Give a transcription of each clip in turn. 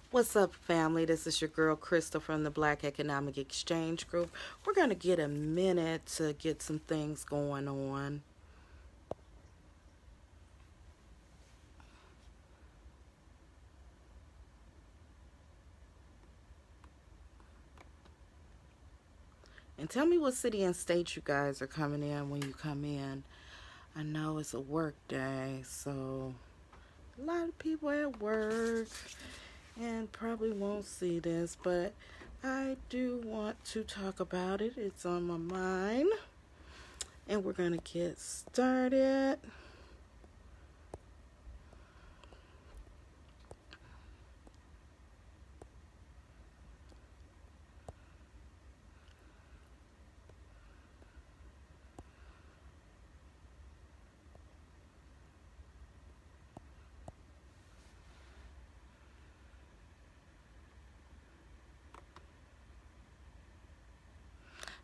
What's up, family? This is your girl Crystal from the Black Economic Exchange Group. We're going to get a minute to get some things going on. And tell me what city and state you guys are coming in when you come in. I know it's a work day, so a lot of people at work and probably won't see this, but I do want to talk about it. It's on my mind. And we're going to get started.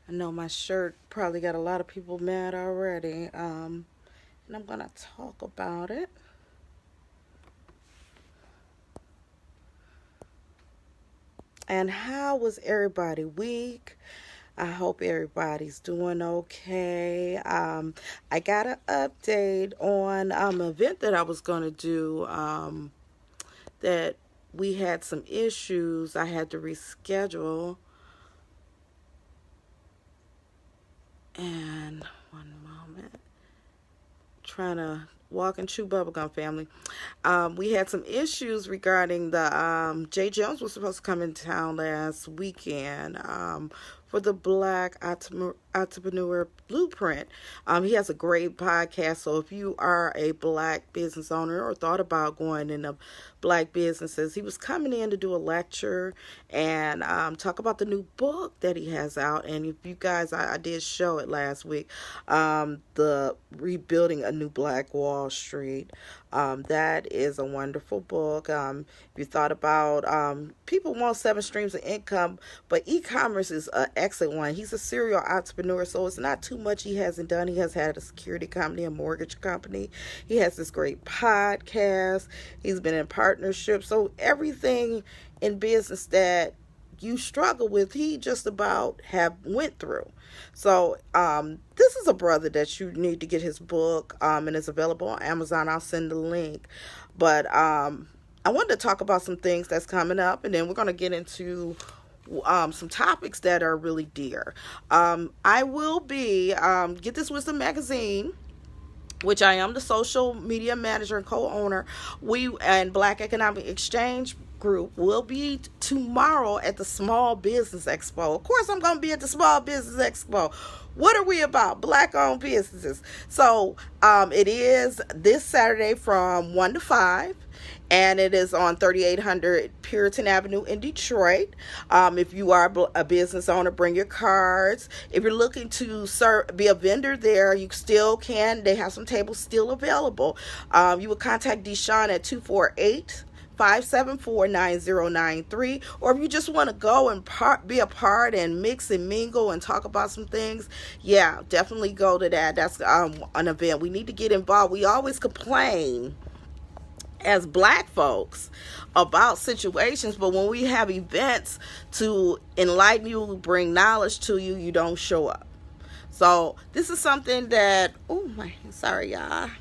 I know my shirt probably got a lot of people mad already. And I'm going to talk about it. And how was everybody week? I hope everybody's doing okay. I got an update on an event that I was going to do that we had some issues. I had to reschedule. And one moment. Trying to walk and chew bubblegum, family. We had some issues regarding the Jay Jones was supposed to come in town last weekend for the Black Entrepreneur Blueprint. He has a great podcast, so if you are a black business owner or thought about going into black businesses, he was coming in to do a lecture and talk about the new book that he has out. And if you guys, I did show it last week, the Rebuilding a New Black Wall Street. That is a wonderful book. If you thought about people want 7 streams of income, but e-commerce is an excellent one. He's a serial entrepreneur, so it's not too much he hasn't done. He has had a security company, a mortgage company. He has this great podcast. He's been in partnership. So everything in business that you struggle with, he just about have went through. So this is a brother that you need to get his book, and it's available on Amazon. I'll send the link. But I wanted to talk about some things that's coming up, and then we're going to get into some topics that are really dear. I will be Get This Wisdom magazine, which I am the social media manager and co-owner. We and Black Economic Exchange Group will be tomorrow at the Small Business Expo. Of course, I'm going to be at the Small Business Expo. What are we about? Black-owned businesses. So it is this Saturday from 1 to 5. And it is on 3800 Puritan Avenue in Detroit. If you are a business owner, bring your cards. If you're looking to be a vendor there, you still can. They have some tables still available. You will contact Deshawn at 248-574-9093. Or if you just want to go and be a part and mix and mingle and talk about some things, yeah, definitely go to that. That's an event. We need to get involved. We always complain as black folks about situations, but when we have events to enlighten you, bring knowledge to you, you don't show up. So this is something that, sorry y'all.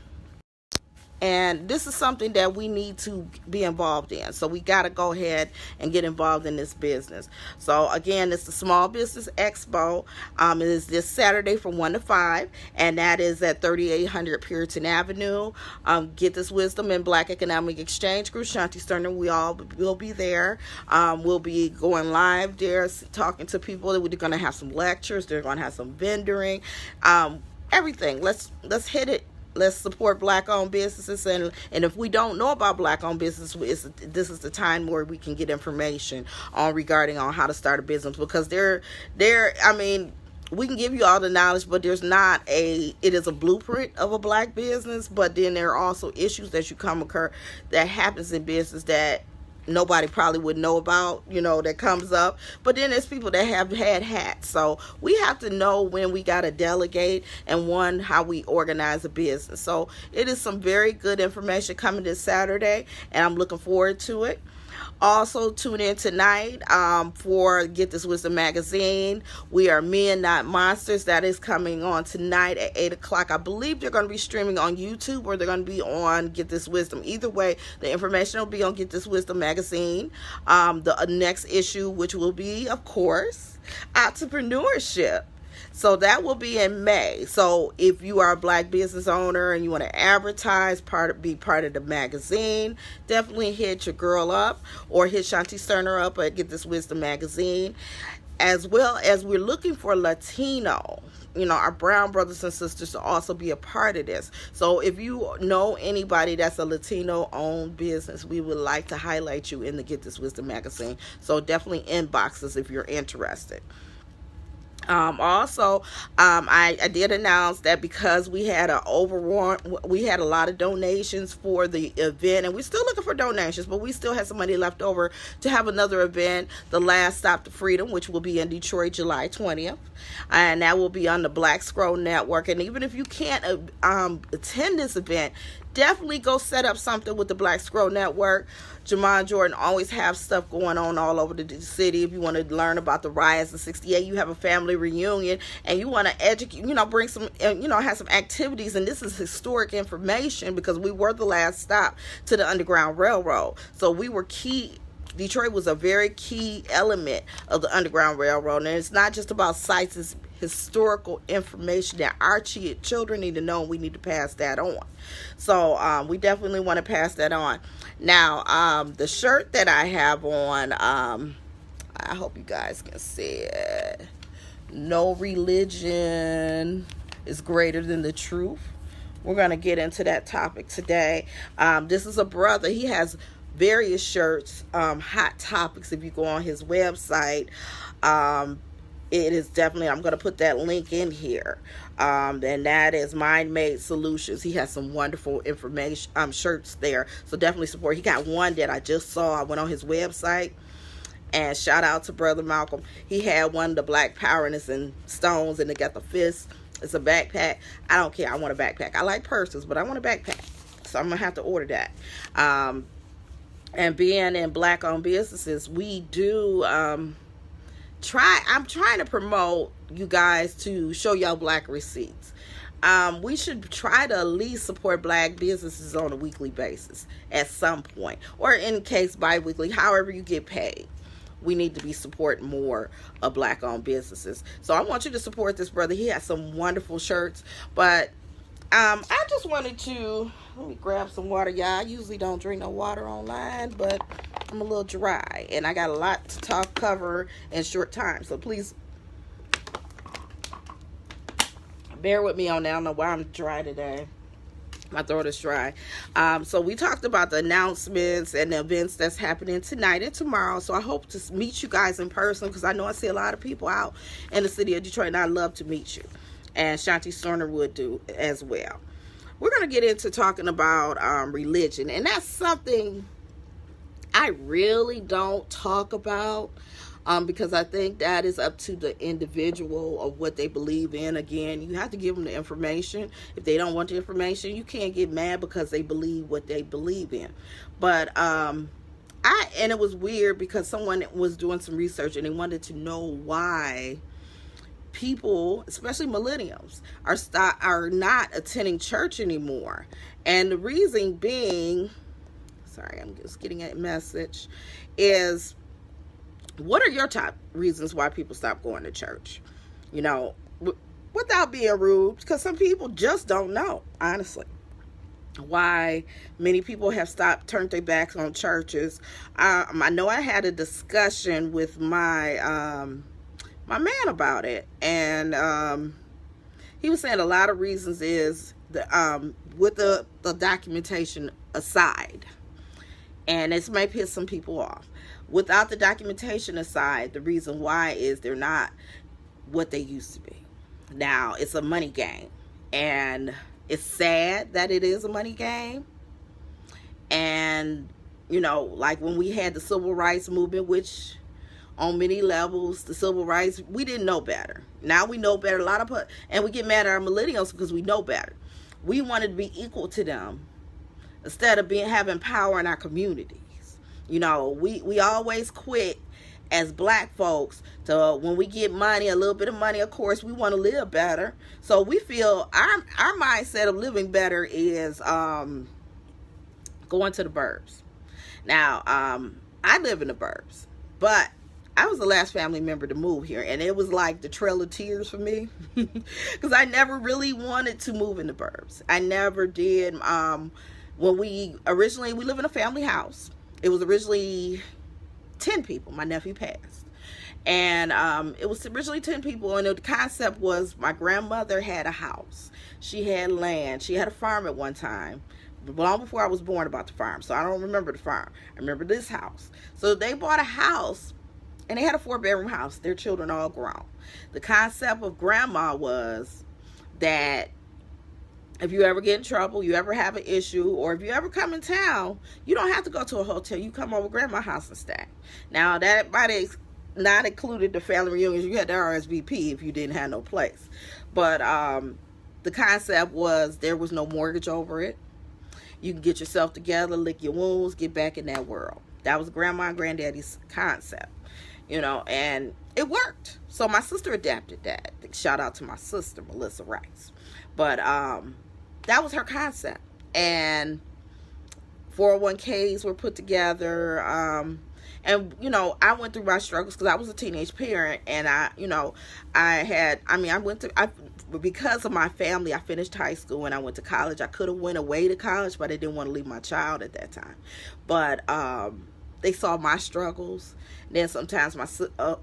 And this is something that we need to be involved in. So we got to go ahead and get involved in this business. So again, it's the Small Business Expo. It is this Saturday from 1 to 5. And that is at 3800 Puritan Avenue. Get This Wisdom and Black Economic Exchange Group. Shanti Sterner, we all will be there. We'll be going live there, talking to people. We're going to have some lectures. They're going to have some vendoring. Everything. Let's hit it. Let's support black-owned businesses, and if we don't know about black-owned business, this is the time where we can get information regarding how to start a business, because we can give you all the knowledge, but it is a blueprint of a black business, but then there are also issues that you come occur that happens in business that nobody probably would know about, that comes up. But then there's people that have had hats. So we have to know when we got to delegate and how we organize a business. So it is some very good information coming this Saturday, and I'm looking forward to it. Also, tune in tonight for Get This Wisdom magazine. We are Men, Not Monsters. That is coming on tonight at 8 o'clock. I believe they're going to be streaming on YouTube, or they're going to be on Get This Wisdom. Either way, the information will be on Get This Wisdom magazine. The next issue, which will be, of course, entrepreneurship. So that will be in May. So if you are a Black business owner and you want to advertise, be part of the magazine, definitely hit your girl up, or hit Shanti Sterner up at Get This Wisdom magazine. As well as we're looking for Latino, our brown brothers and sisters to also be a part of this. So if you know anybody that's a Latino owned business, we would like to highlight you in the Get This Wisdom magazine. So definitely inbox us if you're interested. I did announce that because we had a lot of donations for the event, and we're still looking for donations, but we still have some money left over to have another event, the Last Stop to Freedom, which will be in Detroit, July 20th, and that will be on the Black Scroll Network. And even if you can't attend this event, definitely go set up something with the Black Scroll Network. Jamon Jordan always have stuff going on all over the city. If you want to learn about the riots in '68, you have a family reunion, and you want to educate, bring some, have some activities. And this is historic information because we were the last stop to the Underground Railroad. So we were key. Detroit was a very key element of the Underground Railroad. And it's not just about sites, it's historical information that our children need to know, and we need to pass that on. So we definitely want to pass that on. Now, the shirt that I have on, I hope you guys can see it. No religion is greater than the truth. We're going to get into that topic today. This is a brother. He has various shirts, hot topics. If you go on his website, it is definitely, I'm going to put that link in here, and that is Mind Made Solutions. He has some wonderful information shirts there, so definitely support. He got one that I just saw. I went on his website, and shout out to Brother Malcolm. He had one, the Black Power, and it's in stones, and it got the fist. It's a backpack. I don't care. I want a backpack. I like purses, but I want a backpack, so I'm going to have to order that. And being in Black-owned businesses, we do I'm trying to promote you guys to show y'all Black receipts. We should try to at least support Black businesses on a weekly basis at some point, or in case bi-weekly, however you get paid. We need to be supporting more of Black-owned businesses. So I want you to support this brother. He has some wonderful shirts, but I just wanted to, let me grab some water, y'all. I usually don't drink no water online, but I'm a little dry, and I got a lot to cover in short time. So please bear with me on that. I don't know why I'm dry today. My throat is dry. So we talked about the announcements and the events that's happening tonight and tomorrow. So I hope to meet you guys in person, because I know I see a lot of people out in the city of Detroit, and I'd love to meet you. And Shanti Sterner would do as well. We're going to get into talking about religion, and that's something I really don't talk about, because I think that is up to the individual of what they believe in. Again, you have to give them the information. If they don't want the information, you can't get mad because they believe what they believe in. But and it was weird because someone was doing some research, and they wanted to know why people, especially millennials, are not attending church anymore. And the reason being, sorry, I'm just getting a message, is what are your top reasons why people stop going to church? Without being rude, because some people just don't know, honestly, why many people have turned their backs on churches. I know I had a discussion with my man about it, and he was saying a lot of reasons is with the documentation aside, and this may piss some people off. Without the documentation aside, the reason why is they're not what they used to be. Now, it's a money game, and it's sad that it is a money game. And, like when we had the civil rights movement, which on many levels, the civil rights, we didn't know better. Now we know better. And we get mad at our millennials because we know better. We wanted to be equal to them instead of having power in our communities. You know, we always quick as black folks to, when we get money, a little bit of money, of course, we want to live better. So we feel our mindset of living better is going to the burbs. Now, I live in the burbs, but I was the last family member to move here, and it was like the trail of tears for me because I never really wanted to move in the burbs. I never did. When we live in a family house. It was originally 10 people. My nephew passed. And it was originally 10 people, and the concept was my grandmother had a house. She had land. She had a farm at one time, long before I was born, about the farm. So I don't remember the farm. I remember this house. So they bought a house, and they had a 4-bedroom house. Their children all grown. The concept of grandma was that if you ever get in trouble, you ever have an issue, or if you ever come in town, you don't have to go to a hotel. You come over to grandma's house and stay. Now, that might have not included the family reunions. You had the RSVP if you didn't have no place. But the concept was there was no mortgage over it. You can get yourself together, lick your wounds, get back in that world. That was grandma and granddaddy's concept, you know, and it worked. So my sister adapted that. Shout out to my sister, Melissa Rice. But that was her concept. And 401ks were put together. And, you know, I went through my struggles because I was a teenage parent. And because of my family, I finished high school and I went to college. I could have went away to college, but I didn't want to leave my child at that time. But they saw my struggles. And then sometimes my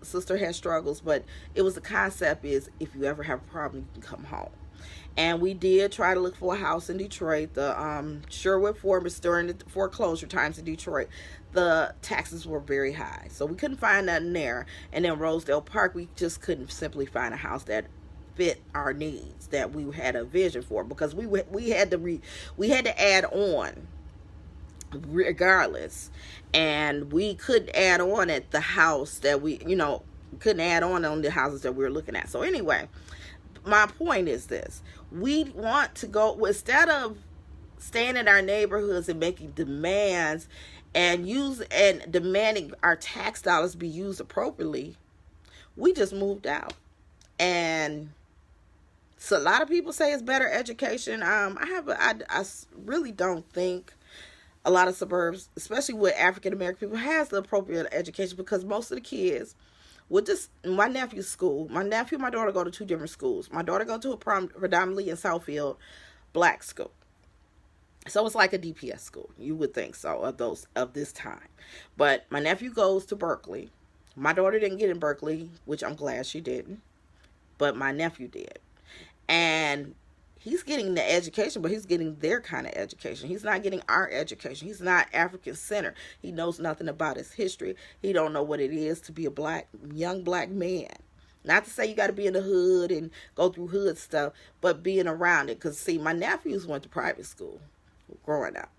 sister had struggles. But it was the concept is, if you ever have a problem, you can come home. And we did try to look for a house in Detroit. The Sherwood Forest, during the foreclosure times in Detroit, the taxes were very high. So we couldn't find nothing there. And then Rosedale Park, we just couldn't simply find a house that fit our needs, that we had a vision for, because we had to add on regardless. And we couldn't add on at the house that couldn't add on the houses that we were looking at. So anyway, my point is this: we want to go, instead of staying in our neighborhoods and making demands and demanding our tax dollars be used appropriately, we just moved out. And so a lot of people say it's better education. I really don't think a lot of suburbs, especially with African American people, has the appropriate education, because most of the kids with this, my nephew's school, my nephew and my daughter go to 2 different schools. My daughter go to a predominantly in Southfield black school. So it's like a DPS school. You would think so of this time. But my nephew goes to Berkeley. My daughter didn't get in Berkeley, which I'm glad she didn't. But my nephew did. And he's getting the education, but he's getting their kind of education. He's not getting our education. He's not African centered. He knows nothing about his history. He don't know what it is to be a young black man. Not to say you got to be in the hood and go through hood stuff, but being around it. Because, see, my nephews went to private school growing up,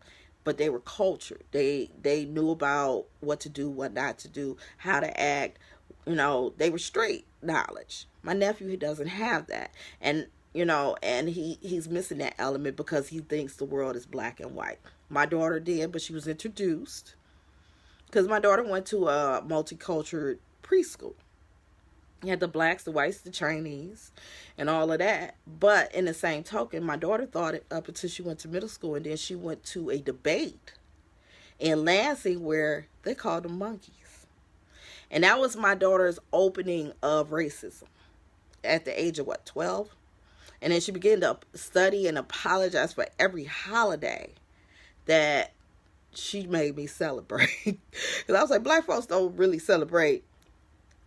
but they were cultured. They knew about what to do, what not to do, how to act. You know, they were straight knowledge. My nephew, he doesn't have that. And he's missing that element because he thinks the world is black and white. My daughter did, but she was introduced, because my daughter went to a multicultural preschool. You had the blacks, the whites, the Chinese, and all of that. But in the same token, my daughter thought it up until she went to middle school, and then she went to a debate in Lansing where they called them monkeys. And that was my daughter's opening of racism at the age of, 12? And then she began to study and apologize for every holiday that she made me celebrate. Because I was like, black folks don't really celebrate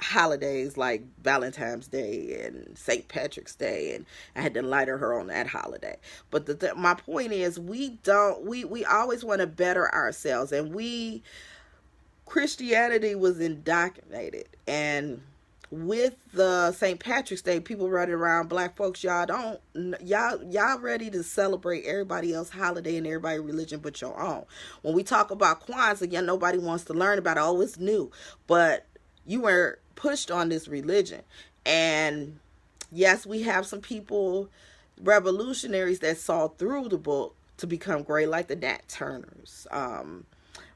holidays like Valentine's Day and St. Patrick's Day. And I had to lighter her on that holiday. But my point is, we always want to better ourselves. And Christianity was indoctrinated. And with the St. Patrick's Day, people running around, black folks, y'all ready to celebrate everybody else's holiday and everybody's religion but your own. When we talk about Kwanzaa, nobody wants to learn about it. Oh, it's new. But you were pushed on this religion. And yes, we have some people, revolutionaries, that saw through the book to become great, like the Nat Turners.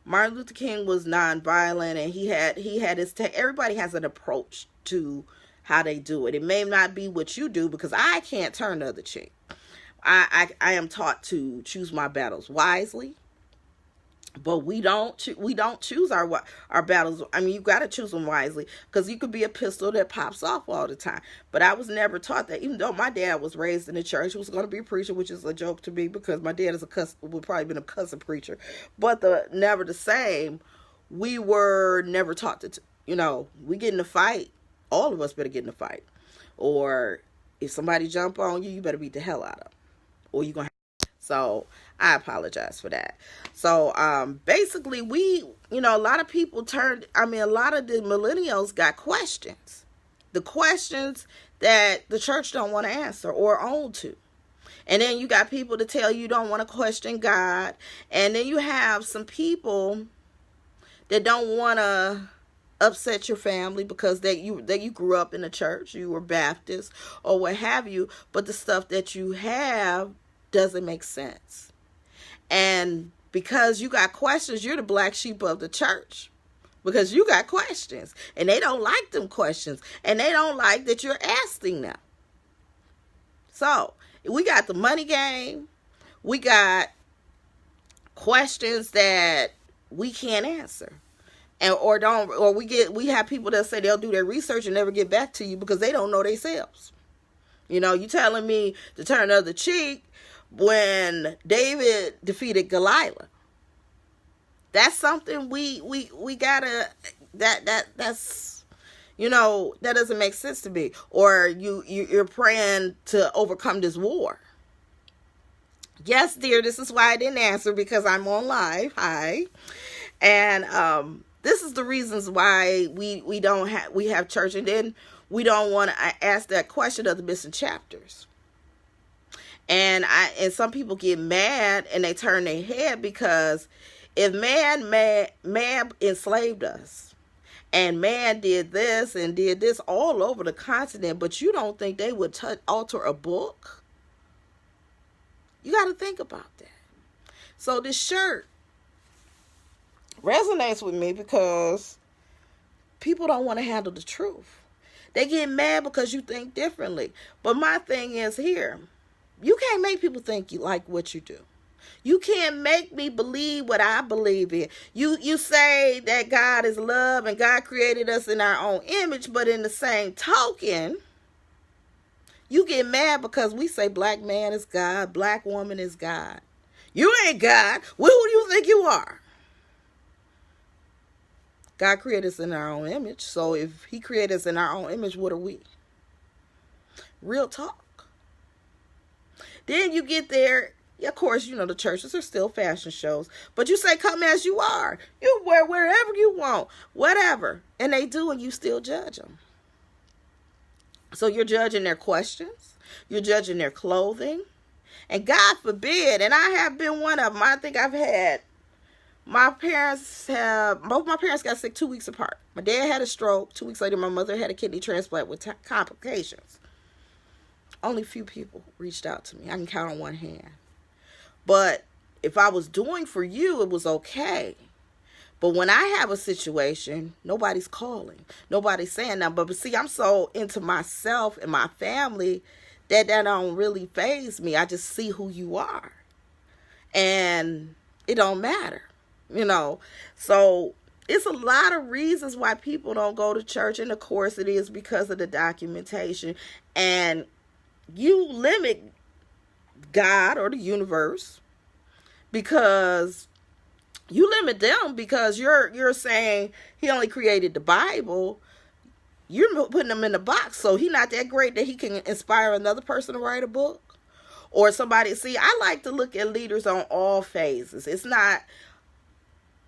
Martin Luther King was nonviolent, and he had his everybody has an approach to how they do it. It may not be what you do, because I can't turn the other cheek. I am taught to choose my battles wisely, but we don't choose our battles. I mean, you got to choose them wisely, because you could be a pistol that pops off all the time. But I was never taught that. Even though my dad was raised in the church, he was going to be a preacher, which is a joke to me, because my dad would probably been a cussing preacher. But never the same. We were never taught to, we get in a fight. All of us better get in a fight, or if somebody jump on you, you better beat the hell out of them, or you're gonna. So I apologize for that. So basically, a lot of people a lot of the millennials got questions, the questions that the church don't want to answer or own to. And then you got people to tell you don't want to question God, and then you have some people that don't want to upset your family because that you grew up in the church, you were Baptist or what have you, but the stuff that you have doesn't make sense. And because you got questions, you're the black sheep of the church, because you got questions, and they don't like them questions, and they don't like that you're asking them. So we got the money game, we got questions that we can't answer. And we have people that say they'll do their research and never get back to you because they don't know themselves. You telling me to turn the other cheek when David defeated Goliath. That's something we gotta, that's that doesn't make sense to me. Or you're praying to overcome this war. Yes, dear, this is why I didn't answer, because I'm on live. Hi. And this is the reasons why we have church, and then we don't want to ask that question of the missing chapters. And some people get mad and they turn their head, because if man enslaved us, and man did this and did this all over the continent, but you don't think they would alter a book? You got to think about that. So this shirt resonates with me because people don't want to handle the truth. They get mad because you think differently. But my thing is here, you can't make people think you like what you do. You can't make me believe what I believe in. You say that God is love and God created us in our own image, but in the same token, you get mad because we say black man is God, black woman is God. You ain't God. Well, who do you think you are? God created us in our own image. So if he created us in our own image, what are we? Real talk. Then you get there. Of course, the churches are still fashion shows. But you say, come as you are. You wear wherever you want. Whatever. And they do, and you still judge them. So you're judging their questions. You're judging their clothing. And God forbid, and I have been one of them. I think I've had both my parents got sick 2 weeks apart. My dad had a stroke. 2 weeks later, my mother had a kidney transplant with complications. Only few people reached out to me. I can count on one hand. But if I was doing for you, it was okay. But when I have a situation, nobody's calling. Nobody's saying that. But see, I'm so into myself and my family that don't really faze me. I just see who you are. And it don't matter. So it's a lot of reasons why people don't go to church. And of course it is because of the documentation. And you limit God or the universe because you limit them, because you're saying he only created the Bible. You're putting him in the box. So he's not that great that he can inspire another person to write a book or somebody. See, I like to look at leaders on all phases.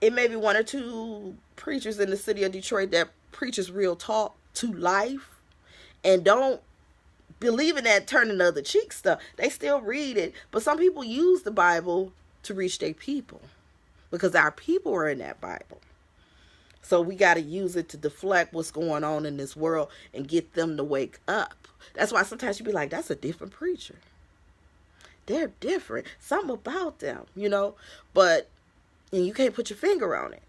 It may be one or two preachers in the city of Detroit that preaches real talk to life and don't believe in that turning the other cheek stuff. They still read it. But some people use the Bible to reach their people because our people are in that Bible. So we got to use it to deflect what's going on in this world and get them to wake up. That's why sometimes you be like, that's a different preacher. They're different. Something about them, But and you can't put your finger on it.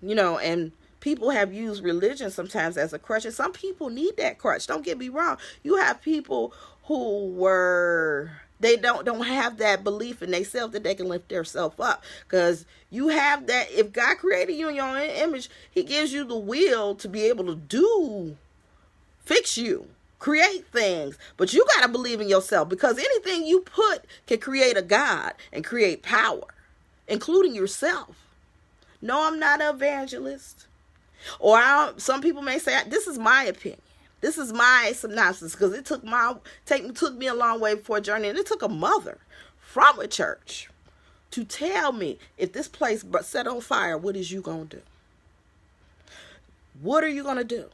And people have used religion sometimes as a crutch, and some people need that crutch. Don't get me wrong. You have people who they don't have that belief in themselves that they can lift themselves up, because you have that. If God created you in your own image, he gives you the will to be able to fix you, create things, but you got to believe in yourself, because anything you put can create a God and create power, including yourself. No, I'm not an evangelist. Or some people may say, this is my opinion. This is my synopsis, because it took me a long way for a journey, and it took a mother from a church to tell me, if this place set on fire, what is you going to do? What are you going to do?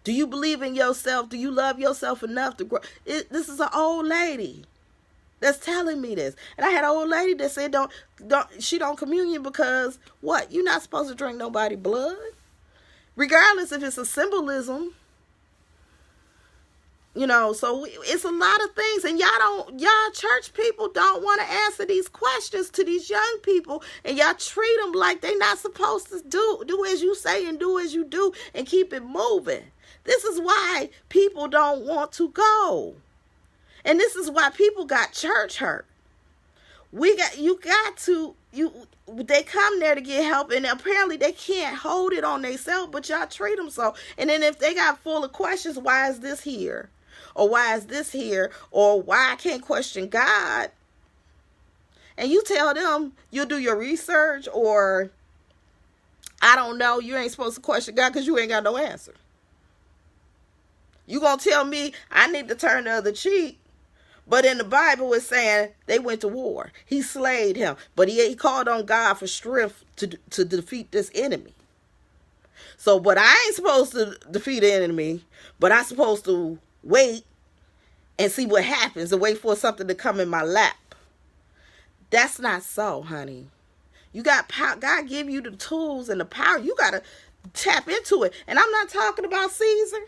Do you believe in yourself? Do you love yourself enough to grow? This is an old lady that's telling me this. And I had an old lady that said she don't communion because what? You're not supposed to drink nobody's blood. Regardless if it's a symbolism. So it's a lot of things. And y'all church people don't want to answer these questions to these young people. And y'all treat them like they're not supposed to do as you say and do as you do and keep it moving. This is why people don't want to go. And this is why people got church hurt. They come there to get help, and apparently they can't hold it on themselves, but y'all treat them so. And then if they got full of questions, why is this here? Or why is this here? Or why I can't question God? And you tell them you'll do your research, or I don't know, you ain't supposed to question God because you ain't got no answer. You gonna tell me I need to turn the other cheek? But in the Bible, it's saying they went to war. He slayed him. But he called on God for strength to defeat this enemy. But I ain't supposed to defeat the enemy. But I'm supposed to wait and see what happens and wait for something to come in my lap. That's not so, honey. You got power. God give you the tools and the power. You got to tap into it. And I'm not talking about Caesar.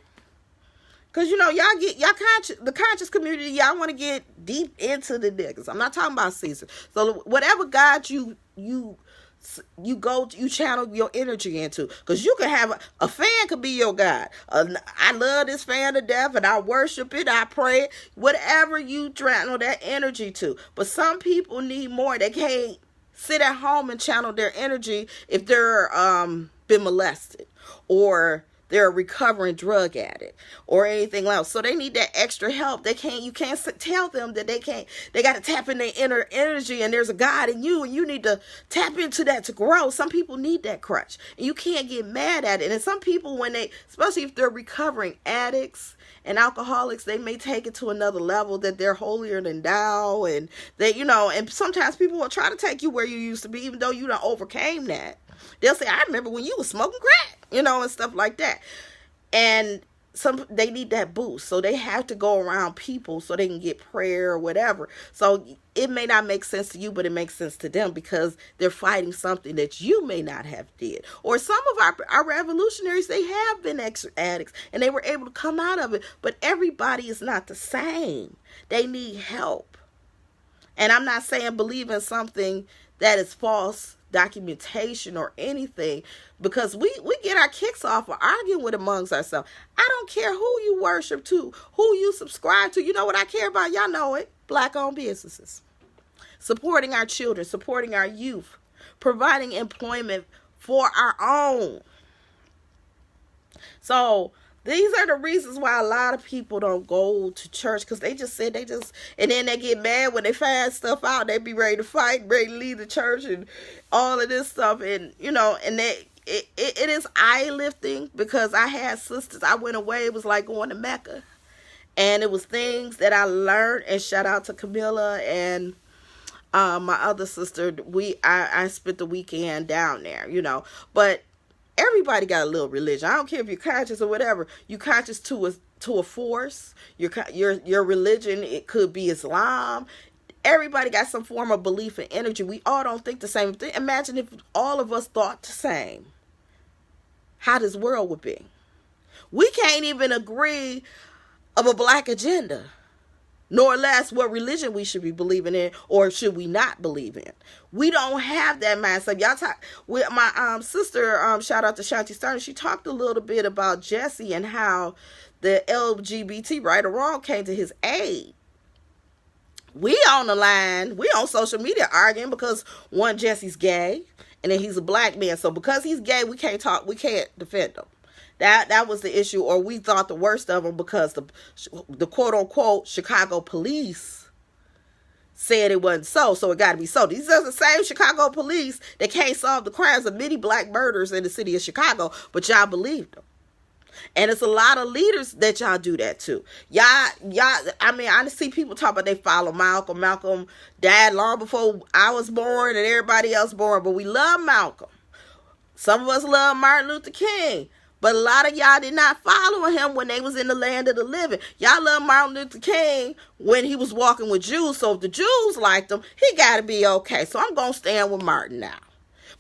Because, the conscious community, y'all want to get deep into the niggas. I'm not talking about Caesar. So whatever God you channel your energy into. Because you can have a fan could be your God. I love this fan to death, and I worship it. I pray it. Whatever you channel that energy to. But some people need more. They can't sit at home and channel their energy if they're been molested, or they're a recovering drug addict, or anything else. So they need that extra help. You can't tell them that they got to tap in their inner energy, and there's a God in you, and you need to tap into that to grow. Some people need that crutch, and you can't get mad at it. And some people, especially if they're recovering addicts and alcoholics, they may take it to another level, that they're holier than thou, and and sometimes people will try to take you where you used to be, even though you done overcame that. They'll say, I remember when you was smoking crack, and stuff like that. And they need that boost. So they have to go around people so they can get prayer or whatever. So it may not make sense to you, but it makes sense to them, because they're fighting something that you may not have did. Or some of our revolutionaries, they have been addicts and they were able to come out of it. But everybody is not the same. They need help. And I'm not saying believe in something that is false documentation or anything, because we get our kicks off of arguing with amongst ourselves. I don't care who you worship to, who you subscribe to. You know what I care about? Y'all know it. Black-owned businesses. Supporting our children, supporting our youth, providing employment for our own. So these are the reasons why a lot of people don't go to church, because they just said and then they get mad when they find stuff out. They be ready to fight, ready to leave the church and all of this stuff. And, and it is eye lifting, because I had sisters. I went away. It was like going to Mecca. And it was things that I learned, and shout out to Camilla and my other sister. I spent the weekend down there, but everybody got a little religion. I don't care if you're conscious or whatever. You conscious to a force. Your religion, it could be Islam. Everybody got some form of belief and energy. We all don't think the same thing. Imagine if all of us thought the same. How this world would be. We can't even agree of a black agenda. nor less what religion we should be believing in or should we not believe in. We don't have that mindset. Y'all talk with my sister, shout out to Shanti Stern. She talked a little bit about Jesse and how the LGBT, right or wrong, came to his aid. We on the line, we on social media arguing because one, Jesse's gay, and then he's a black man. So because he's gay, we can't defend him. That was the issue, or we thought the worst of him because the quote unquote Chicago police said it wasn't so it got to be so. These are the same Chicago police that can't solve the crimes of many black murders in the city of Chicago, but y'all believed them. And it's a lot of leaders that y'all do that too. Y'all, I mean, I see people talk about they follow Malcolm. Malcolm died long before I was born and everybody else born, but we love Malcolm. Some of us love Martin Luther King, but a lot of y'all did not follow him when they was in the land of the living. Y'all love Martin Luther King when he was walking with Jews, so if the Jews liked him, he got to be okay. So I'm going to stand with Martin now.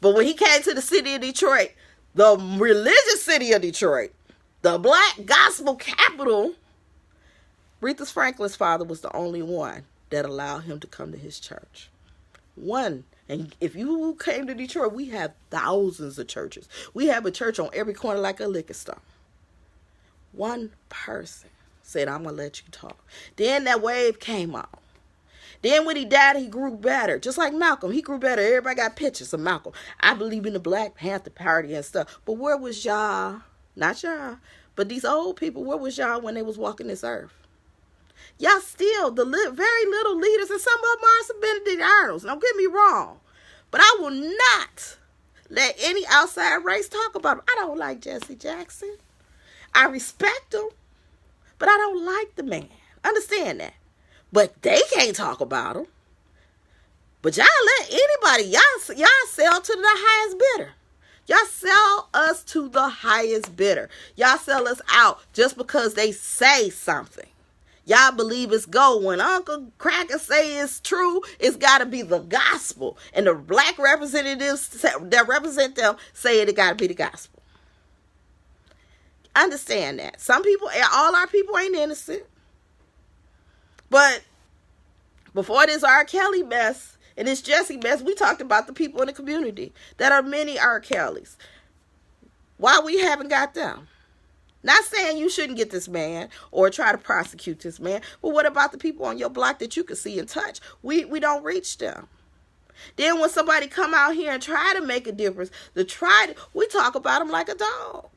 But when he came to the city of Detroit, the religious city of Detroit, the black gospel capital, Aretha Franklin's father was the only one that allowed him to come to his church. One. And if you came to Detroit, we have thousands of churches. We have a church on every corner like a liquor store. One person said, I'm going to let you talk. Then that wave came on. Then when he died, he grew better. Just like Malcolm, he grew better. Everybody got pictures of Malcolm. I believe in the Black Panther Party and stuff. But where was y'all? Not y'all, but these old people, where was y'all when they was walking this earth? Y'all still very little leaders, and some of them are some Benedict Arnolds. Don't get me wrong, but I will not let any outside race talk about him. I don't like Jesse Jackson. I respect him, but I don't like the man. Understand that. But they can't talk about him. But y'all let anybody, y'all sell to the highest bidder. Y'all sell us to the highest bidder. Y'all sell us out just because they say something. Y'all believe it's gold. When Uncle Cracker say it's true, it's got to be the gospel. And the black representatives that represent them say it got to be the gospel. Understand that. Some people, all our people ain't innocent. But before this R. Kelly mess, and this Jesse mess, we talked about the people in the community that are many R. Kellys. Why we haven't got them? Not saying you shouldn't get this man or try to prosecute this man, but what about the people on your block that you can see and touch? We don't reach them. Then when somebody come out here and try to make a difference, we talk about them like a dog.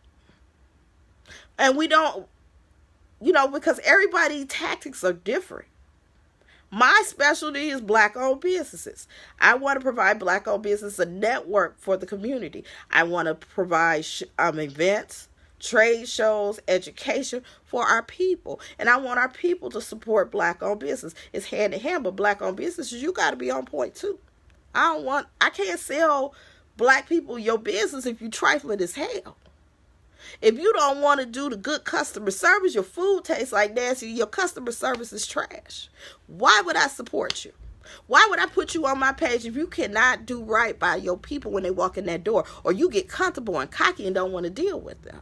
And we don't, because everybody's tactics are different. My specialty is black-owned businesses. I want to provide black-owned business a network for the community. I want to provide events, trade shows, education for our people. And I want our people to support black-owned business. It's hand-in-hand, but black-owned businesses, you got to be on point too. I can't sell black people your business if you trifling as hell. If you don't want to do the good customer service, your food tastes like nasty, your customer service is trash. Why would I support you? Why would I put you on my page if you cannot do right by your people when they walk in that door, or you get comfortable and cocky and don't want to deal with them?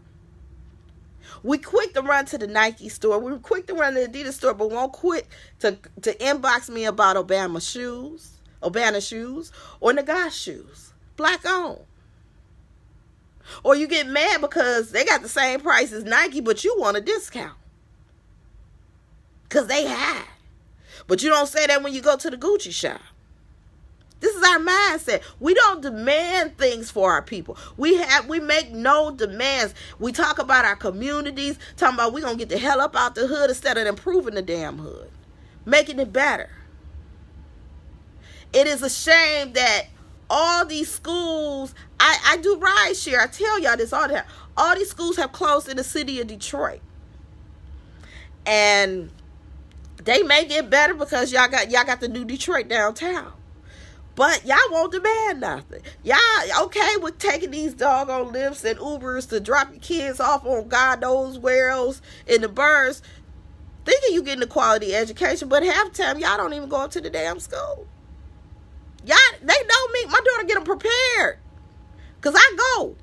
We quick to run to the Nike store. We're quick to run to the Adidas store, but won't quit to inbox me about Urbana shoes, or Nagash shoes. Black owned. Or you get mad because they got the same price as Nike, but you want a discount. Because they high. But you don't say that when you go to the Gucci shop. This is our mindset. We don't demand things for our people. We make no demands. We talk about our communities, talking about we're going to get the hell up out the hood instead of improving the damn hood. Making it better. It is a shame that all these schools, I do ride share. I tell y'all this all the time. All these schools have closed in the city of Detroit. And they may get better because y'all got the new Detroit downtown. But y'all won't demand nothing. Y'all okay with taking these doggone lifts and Ubers to drop your kids off on God knows where else in the burbs, thinking you getting a quality education, but half the time y'all don't even go up to the damn school. Y'all, they know me. My daughter get them prepared. Because I go.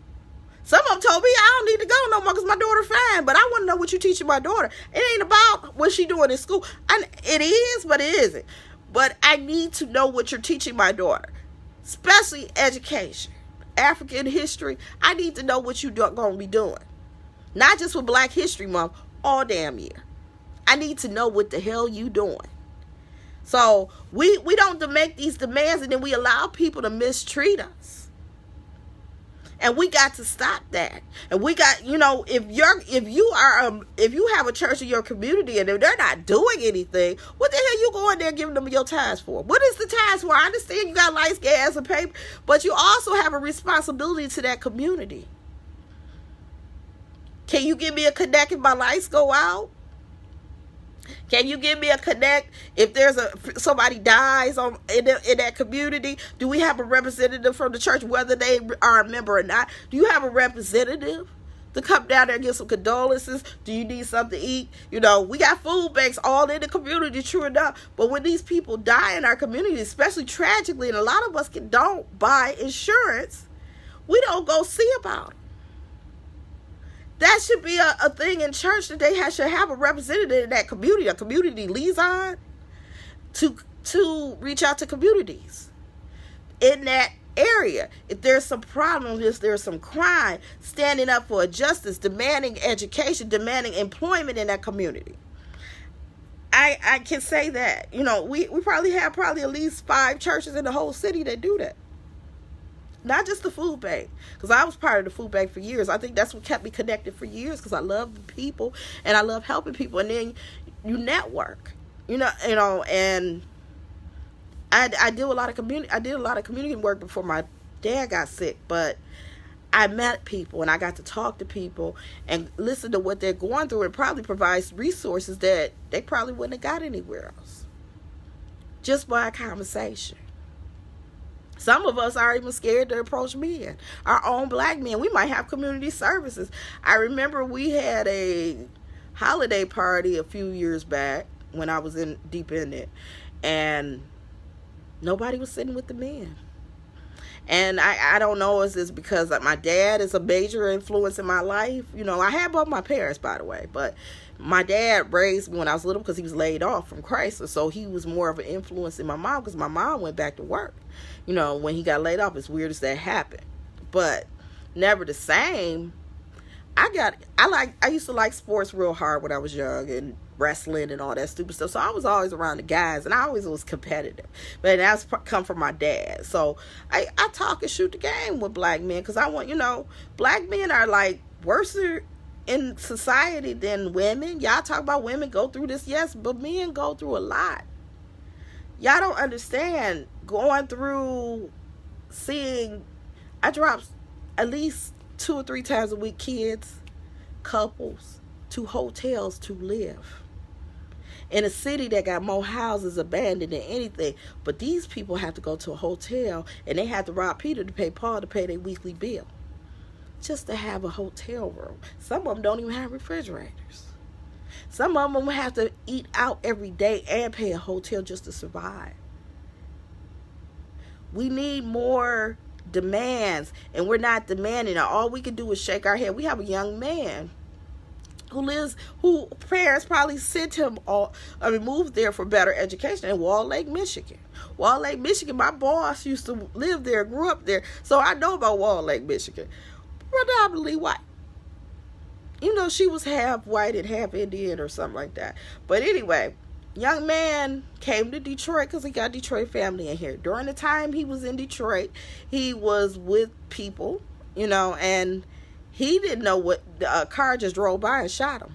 Some of them told me I don't need to go no more because my daughter fine. But I want to know what you teaching my daughter. It ain't about what she doing in school. It is, but it isn't. But I need to know what you're teaching my daughter, especially education, African history. I need to know what you're going to be doing. Not just for Black History Month, all damn year. I need to know what the hell you doing. So we don't make these demands and then we allow people to mistreat us. And we got to stop that. And we got, if you have a church in your community and they're not doing anything, what the hell you going there giving them your tithes for? What is the tithes for? I understand you got lights, gas, and paper, but you also have a responsibility to that community. Can you give me a connect if my lights go out? Can you give me a connect if there's somebody dies in that community? Do we have a representative from the church, whether they are a member or not? Do you have a representative to come down there and give some condolences? Do you need something to eat? We got food banks all in the community, true enough. But when these people die in our community, especially tragically, and a lot of us don't buy insurance, we don't go see about it. That should be a thing in church that they should have a representative in that community, a community liaison, to reach out to communities in that area. If there's some problems, if there's some crime, standing up for justice, demanding education, demanding employment in that community. I can say that. We probably have at least 5 churches in the whole city that do that. Not just the food bank, because I was part of the food bank for years. I think that's what kept me connected for years, because I love the people and I love helping people. And then you network, and I did a lot of community work before my dad got sick. But I met people and I got to talk to people and listen to what they're going through. It probably provides resources that they probably wouldn't have got anywhere else, just by a conversation. Some of us are even scared to approach men, our own Black men. We might have community services. I remember we had a holiday party a few years back when I was deep in it, and nobody was sitting with the men. And I don't know, is this because my dad is a major influence in my life? I had both my parents, by the way, but my dad raised me when I was little because he was laid off from Chrysler, so he was more of an influence in my mom because my mom went back to work. When he got laid off, as weird as that happened. But never the same. I used to like sports real hard when I was young and wrestling and all that stupid stuff. So I was always around the guys and I always was competitive. But that's come from my dad. So I talk and shoot the game with Black men because I want, Black men are like worse in society than women. Y'all talk about women go through this, yes, but men go through a lot. Y'all don't understand going through I drop at least 2 or 3 times a week kids, couples, to hotels to live. In a city that got more houses abandoned than anything. But these people have to go to a hotel and they have to rob Peter to pay Paul to pay their weekly bill. Just to have a hotel room. Some of them don't even have refrigerators. Some of them have to eat out every day and pay a hotel just to survive. We need more demands, and we're not demanding it. All we can do is shake our head. We have a young man who parents probably sent him moved there for better education in Wall Lake, Michigan. Wall Lake, Michigan, my boss used to live there, grew up there, so I know about Wall Lake, Michigan. Predominantly white. She was half white and half Indian or something like that. But anyway, young man came to Detroit because he got Detroit family in here. During the time he was in Detroit, he was with people, and he didn't know what a car just drove by and shot him.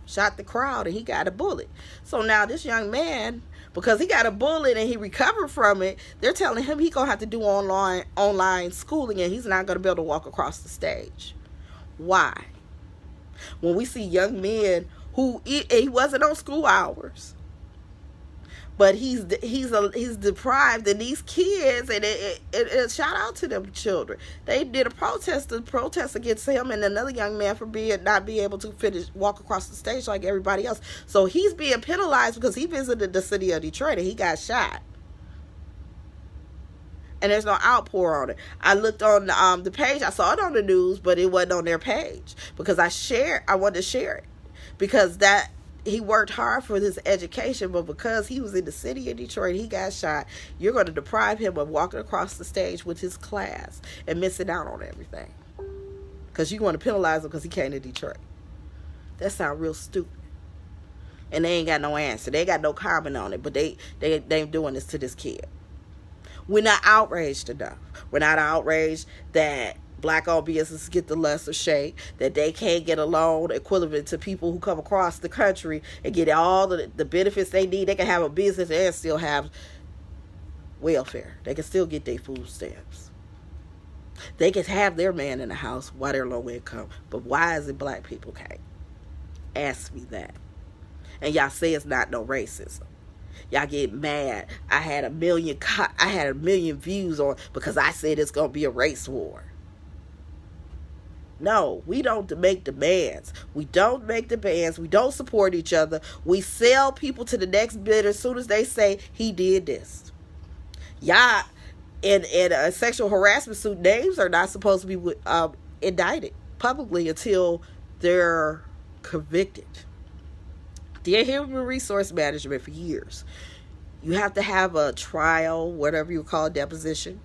Shot the crowd and he got a bullet. So now this young man, because he got a bullet and he recovered from it, they're telling him he's going to have to do online schooling and he's not going to be able to walk across the stage. Why? When we see young men who he wasn't on school hours, but he's deprived, and these kids, and it shout out to them children. They did a protest against him and another young man for not being able to walk across the stage like everybody else. So he's being penalized because he visited the city of Detroit and he got shot. And there's no outpour on it. I looked on the page. I saw it on the news, but it wasn't on their page because I wanted to share it because he worked hard for his education, but because he was in the city of Detroit, he got shot. You're going to deprive him of walking across the stage with his class and missing out on everything because you want to penalize him because he came to Detroit. That sounds real stupid. And they ain't got no answer. They ain't got no comment on it, but they doing this to this kid. We're not outraged enough. We're not outraged that black-owned businesses get the lesser shake, that they can't get a loan equivalent to people who come across the country and get all the benefits they need. They can have a business and still have welfare. They can still get their food stamps. They can have their man in the house while they're low income. But why is it black people can't? Ask me that. And y'all say it's not no racism. Y'all get mad. I had a million views on because I said it's gonna be a race war. No, we don't make demands. We don't make demands. We don't support each other. We sell people to the next bidder as soon as they say he did this. Y'all, in a sexual harassment suit, names are not supposed to be indicted publicly until they're convicted. The human resource management for years. You have to have a trial, whatever you call a deposition.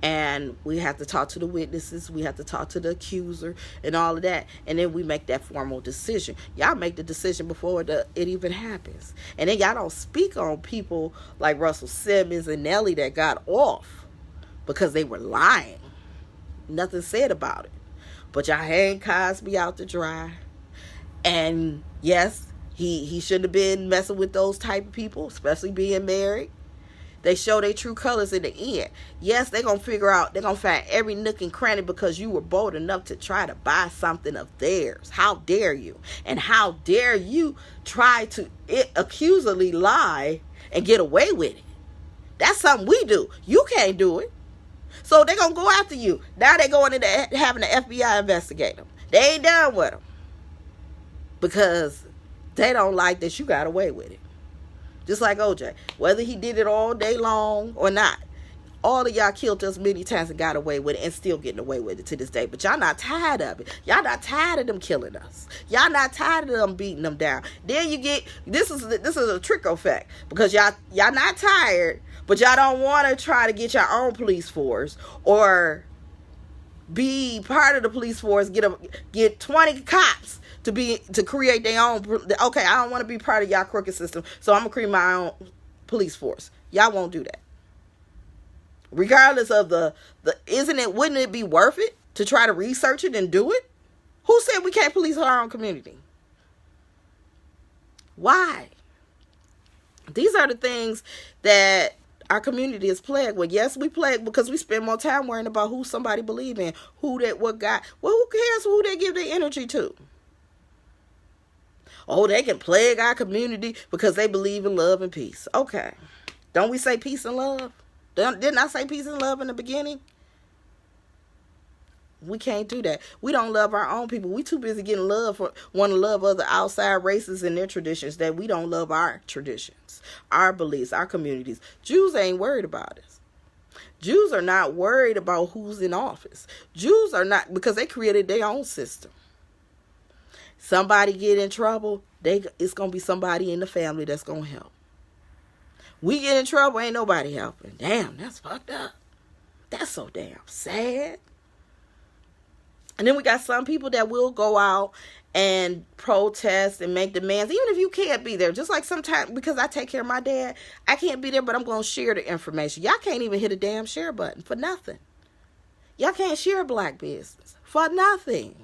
And we have to talk to the witnesses. We have to talk to the accuser and all of that. And then we make that formal decision. Y'all make the decision before it even happens. And then y'all don't speak on people like Russell Simmons and Nelly that got off because they were lying. Nothing said about it. But y'all hang Cosby out to dry. And yes, he shouldn't have been messing with those type of people, especially being married. They show their true colors in the end. Yes, they're going to find every nook and cranny because you were bold enough to try to buy something of theirs. How dare you? And how dare you try to accusingly lie and get away with it? That's something we do. You can't do it. So they're going to go after you. Now they're going into having the FBI investigate them. They ain't done with them. Because they don't like that you got away with it. Just like OJ. Whether he did it all day long or not. All of y'all killed us many times and got away with it and still getting away with it to this day. But y'all not tired of it. Y'all not tired of them killing us. Y'all not tired of them beating them down. Then you get, this is a trickle effect. Because y'all not tired, but y'all don't want to try to get your own police force or be part of the police force, get 20 cops to create their own. Okay, I don't want to be part of y'all crooked system, so I'm gonna create my own police force. Y'all won't do that. Regardless of wouldn't it be worth it to try to research it and do it? Who said we can't police our own community? Why? These are the things that our community is plagued with. Yes, we plagued because we spend more time worrying about who somebody believe in, what God. Well, who cares who they give their energy to? Oh, they can plague our community because they believe in love and peace. Okay. Don't we say peace and love? Didn't I say peace and love in the beginning? We can't do that. We don't love our own people. We too busy getting love for want to love other outside races and their traditions that we don't love our traditions, our beliefs, our communities. Jews ain't worried about us. Jews are not worried about who's in office. Jews are not, because they created their own system. Somebody get in trouble, it's going to be somebody in the family that's going to help. We get in trouble, ain't nobody helping. Damn, that's fucked up. That's so damn sad. And then we got some people that will go out and protest and make demands, even if you can't be there. Just like sometimes, because I take care of my dad, I can't be there, but I'm going to share the information. Y'all can't even hit a damn share button for nothing. Y'all can't share black business for nothing.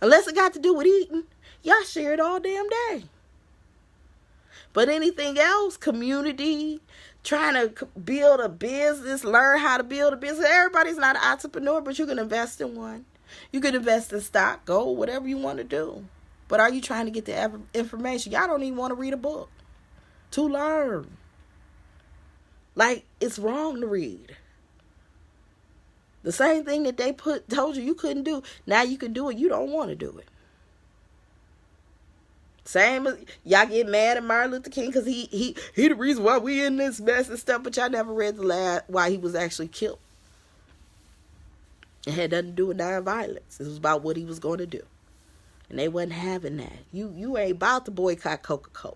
Unless it got to do with eating, y'all share it all damn day. But anything else, community, trying to build a business, learn how to build a business. Everybody's not an entrepreneur, but you can invest in one. You can invest in stock, gold, whatever you want to do. But are you trying to get the information? Y'all don't even want to read a book to learn. Like, it's wrong to read. The same thing that they told you couldn't do, now you can do it. You don't want to do it. Same as y'all get mad at Martin Luther King because he the reason why we in this mess and stuff, but y'all never read the last why he was actually killed. It had nothing to do with nonviolence. It was about what he was going to do. And they wasn't having that. You ain't about to boycott Coca-Cola.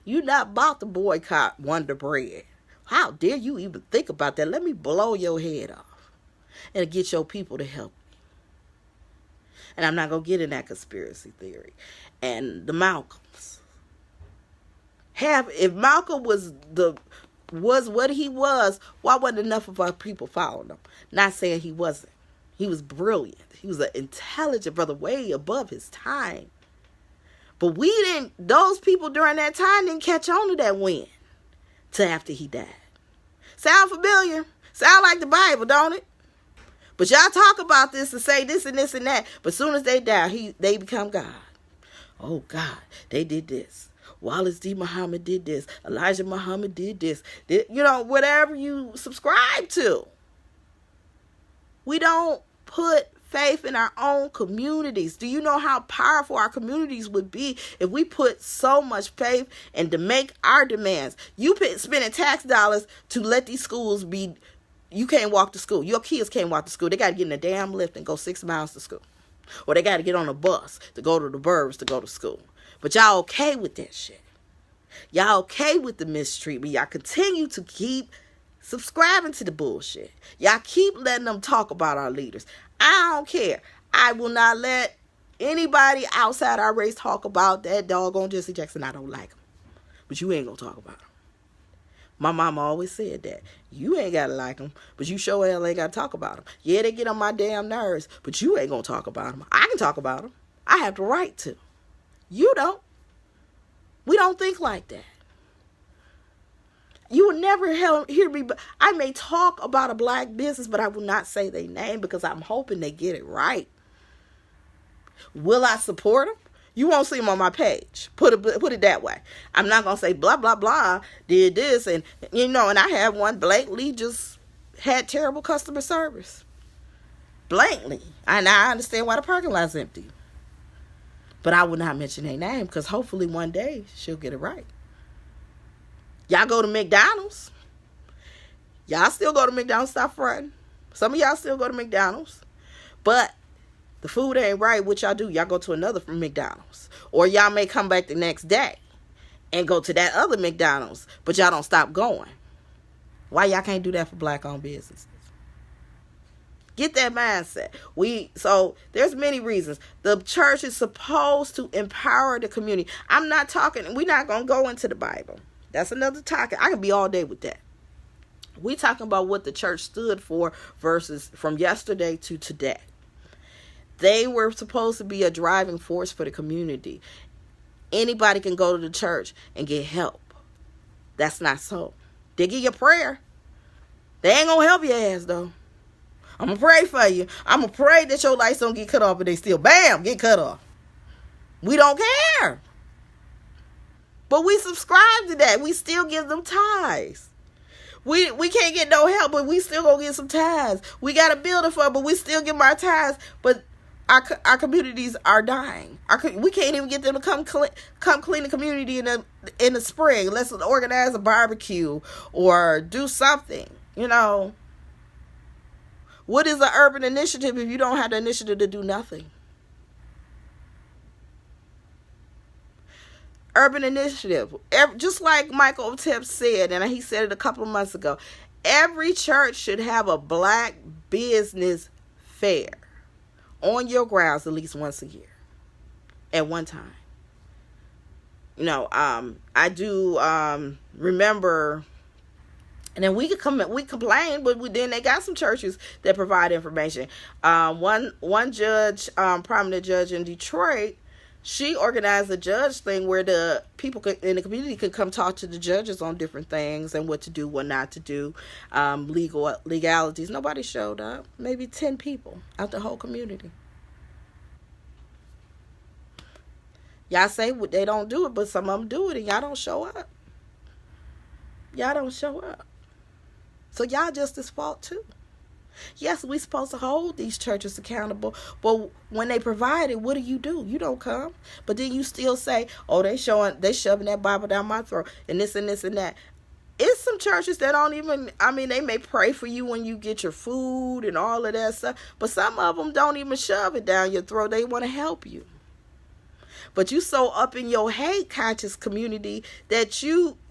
You not about to boycott Wonder Bread. How dare you even think about that? Let me blow your head off and get your people to help me. And I'm not going to get in that conspiracy theory. And the Malcolms. If Malcolm was what he was, why wasn't enough of our people following him? Not saying he wasn't. He was brilliant. He was an intelligent brother, way above his time. But those people during that time didn't catch on to that win till after he died. Sound familiar? Sound like the Bible, don't it? But y'all talk about this and say this and this and that. But as soon as they die, they become God. Oh, God, they did this. Wallace D. Muhammad did this. Elijah Muhammad did this. Whatever you subscribe to. We don't put faith in our own communities. Do you know how powerful our communities would be if we put so much faith and to make our demands? You spending tax dollars to let these schools be. You can't walk to school. Your kids can't walk to school. They got to get in a damn lift and go 6 miles to school. Or they got to get on a bus to go to the burbs to go to school. But y'all okay with that shit. Y'all okay with the mistreatment. Y'all continue to keep subscribing to the bullshit. Y'all keep letting them talk about our leaders. I don't care. I will not let anybody outside our race talk about that doggone Jesse Jackson. I don't like him. But you ain't going to talk about him. My mama always said that. You ain't got to like them, but you sure hell ain't got to talk about them. Yeah, they get on my damn nerves, but you ain't going to talk about them. I can talk about them. I have the right to. You don't. We don't think like that. You will never hear me. I may talk about a black business, but I will not say their name because I'm hoping they get it right. Will I support them? You won't see them on my page. Put it that way. I'm not going to say blah, blah, blah, did this. And and I had one blatantly just had terrible customer service. Blatantly. And I understand why the parking lot's empty. But I will not mention their name because hopefully one day she'll get it right. Y'all go to McDonald's. Y'all still go to McDonald's, stop fronting. Some of y'all still go to McDonald's. But the food ain't right. What y'all do? Y'all go to another from McDonald's. Or y'all may come back the next day and go to that other McDonald's. But y'all don't stop going. Why y'all can't do that for black-owned businesses? Get that mindset. So there's many reasons. The church is supposed to empower the community. We're not going to go into the Bible. That's another topic. I can be all day with that. We talking about what the church stood for versus from yesterday to today. They were supposed to be a driving force for the community. Anybody can go to the church and get help. That's not so. They give you a prayer. They ain't going to help your ass, though. I'm going to pray for you. I'm going to pray that your lights don't get cut off, but they still, bam, get cut off. We don't care. But we subscribe to that. We still give them tithes. We can't get no help, but we still gonna get some tithes. We got a building for it, but we still give them our tithes. But our communities are dying. We can't even get them to come clean the community in the spring. Let's organize a barbecue or do something. What is an urban initiative if you don't have the initiative to do nothing? Urban initiative. Just like Michael Otep said, and he said it a couple of months ago, every church should have a black business fair on your grounds at least once a year. At one time. I do remember, and then we complain, but then they got some churches that provide information. One judge, prominent judge in Detroit, she organized a judge thing where the people in the community could come talk to the judges on different things and what to do, what not to do, legalities. Nobody showed up. Maybe 10 people out the whole community. Y'all say they don't do it, but some of them do it, and y'all don't show up. Y'all don't show up. So y'all just as fault too. Yes, we're supposed to hold these churches accountable, but when they provide it, what do? You don't come. But then you still say, oh, they shoving that Bible down my throat, and this and this and that. It's some churches that don't even, I mean, they may pray for you when you get your food and all of that stuff, but some of them don't even shove it down your throat. They want to help you. But you so up in your hate conscious community that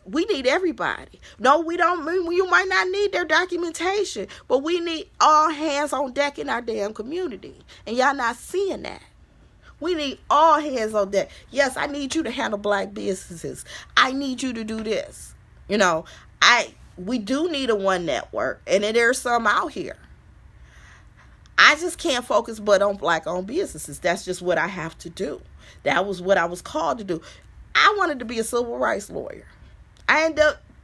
we need everybody. No, we don't. You might not need their documentation, but we need all hands on deck in our damn community. And y'all not seeing that. We need all hands on deck. Yes, I need you to handle black businesses. I need you to do this. We do need a one network, and there's some out here. I just can't focus but on black-owned businesses. That's just what I have to do. That was what I was called to do. I wanted to be a civil rights lawyer.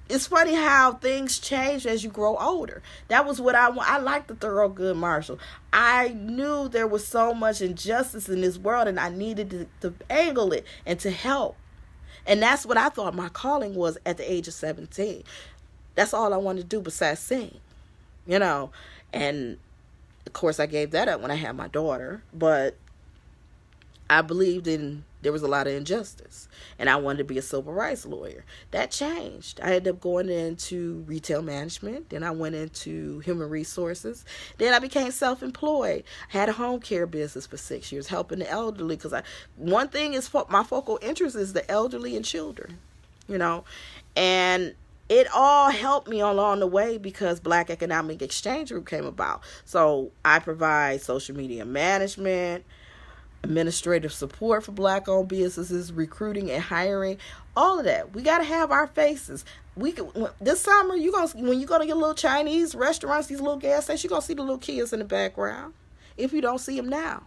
It's funny how things change as you grow older. That was what I liked the Thurgood Marshall. I knew there was so much injustice in this world, and I needed to angle it and to help. And that's what I thought my calling was at the age of 17. That's all I wanted to do besides sing, And of course I gave that up when I had my daughter, but I believed there was a lot of injustice, and I wanted to be a civil rights lawyer. That changed. I ended up going into retail management. Then I went into human resources. Then I became self-employed. I had a home care business for 6 years, helping the elderly, because one thing is my focal interest is the elderly and children, and it all helped me along the way because Black Economic Exchange Group came about. So I provide social media management, administrative support for Black-owned businesses, recruiting and hiring, all of that. We got to have our faces. This summer, when you go to your little Chinese restaurants, these little gas stations, you're going to see the little kids in the background. If you don't see them now,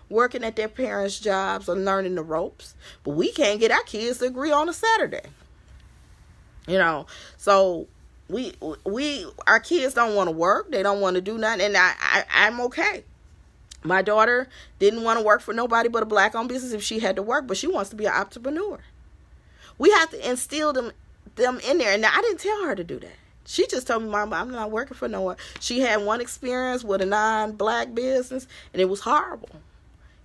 working at their parents' jobs or learning the ropes. But we can't get our kids to agree on a Saturday. So our kids don't want to work. They don't want to do nothing. And I'm okay. My daughter didn't want to work for nobody but a Black-owned business if she had to work, but she wants to be an entrepreneur. We have to instill them in there. And I didn't tell her to do that. She just told me, Mama, I'm not working for no one. She had one experience with a non-Black business, and it was horrible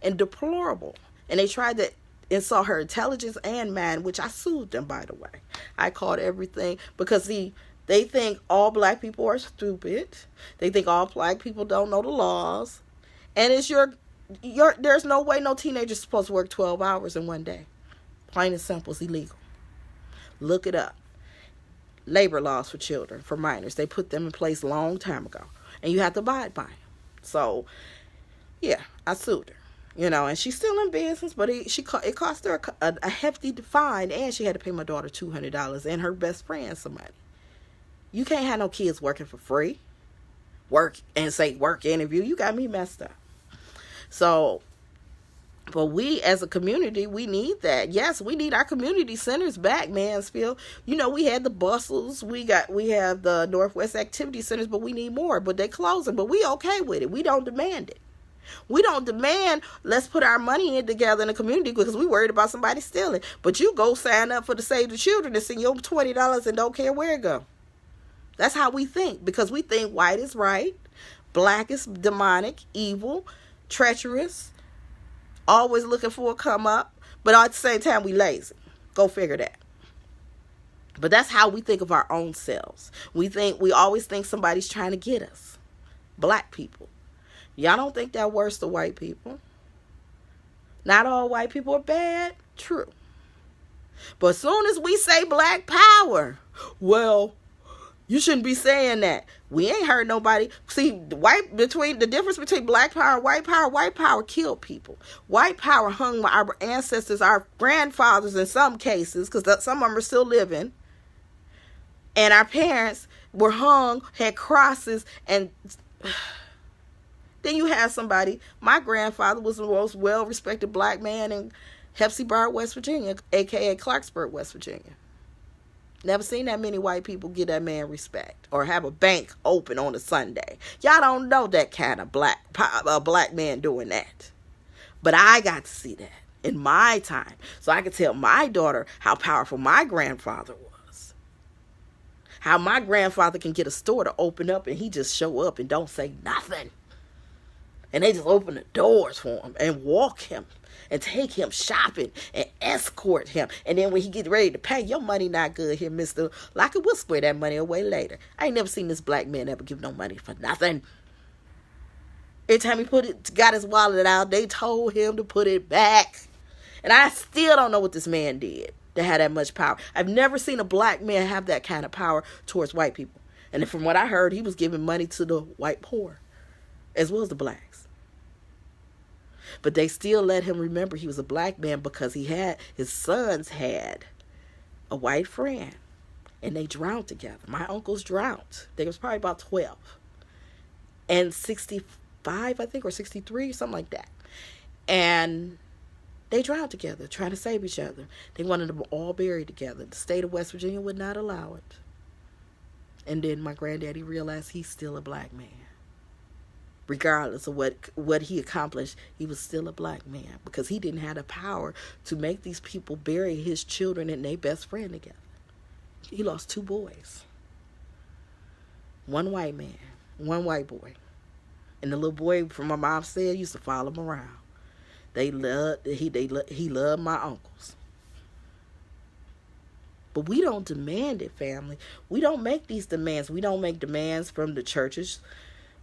and deplorable. And they tried to insult her intelligence and mind, which I sued them, by the way. I called everything because they think all Black people are stupid. They think all Black people don't know the laws. And it's there's no way no teenager's supposed to work 12 hours in one day. Plain and simple, it's illegal. Look it up. Labor laws for children, for minors. They put them in place a long time ago. And you have to abide by them. So, yeah, I sued her. And she's still in business, but it cost her a hefty fine, and she had to pay my daughter $200 and her best friend some money. You can't have no kids working for free. Work interview. You got me messed up. So, but we as a community, we need that. Yes, we need our community centers back, Mansfield. We had the bustles. We have the Northwest Activity Centers, but we need more. But they're closing. But we okay with it. We don't demand it. We don't demand, let's put our money in together in the community because we worried about somebody stealing. But you go sign up for the Save the Children and send your $20 and don't care where it go. That's how we think, because we think white is right, Black is demonic, evil, treacherous, always looking for a come up, but at the same time we lazy. Go figure that. But that's how we think of our own selves. We always think somebody's trying to get us. Black people. Y'all don't think that worse to white people. Not all white people are bad. True. But as soon as we say Black power, well, you shouldn't be saying that. We ain't heard nobody. See, the difference between Black power and white power killed people. White power hung our ancestors, our grandfathers in some cases, because some of them are still living. And our parents were hung, had crosses, and then you have somebody. My grandfather was the most well-respected Black man in Hepzibah, West Virginia, a.k.a. Clarksburg, West Virginia. Never seen that many white people give that man respect or have a bank open on a Sunday. Y'all don't know that kind of black man doing that. But I got to see that in my time. So I could tell my daughter how powerful my grandfather was. How my grandfather can get a store to open up and he just show up and don't say nothing. And they just open the doors for him and walk him and take him shopping and escort him. And then when he get ready to pay, your money not good here, mister. Like it will square that money away later. I ain't never seen this black man ever give no money for nothing. Every time he got his wallet out, they told him to put it back. And I still don't know what this man did to have that much power. I've never seen a black man have that kind of power towards white people. And from what I heard, he was giving money to the white poor as well as the blacks. But they still let him remember he was a black man because his sons had a white friend. And they drowned together. My uncles drowned. They was probably about 12. And 65, I think, or 63, something like that. And they drowned together, trying to save each other. They wanted them all buried together. The state of West Virginia would not allow it. And then my granddaddy realized he's still a black man. Regardless of what he accomplished, he was still a black man because he didn't have the power to make these people bury his children and their best friend together. He lost 2 boys. One white man, one white boy. And the little boy, from my mom said, used to follow him around. He loved my uncles. But we don't demand it, family. We don't make these demands. We don't make demands from the churches.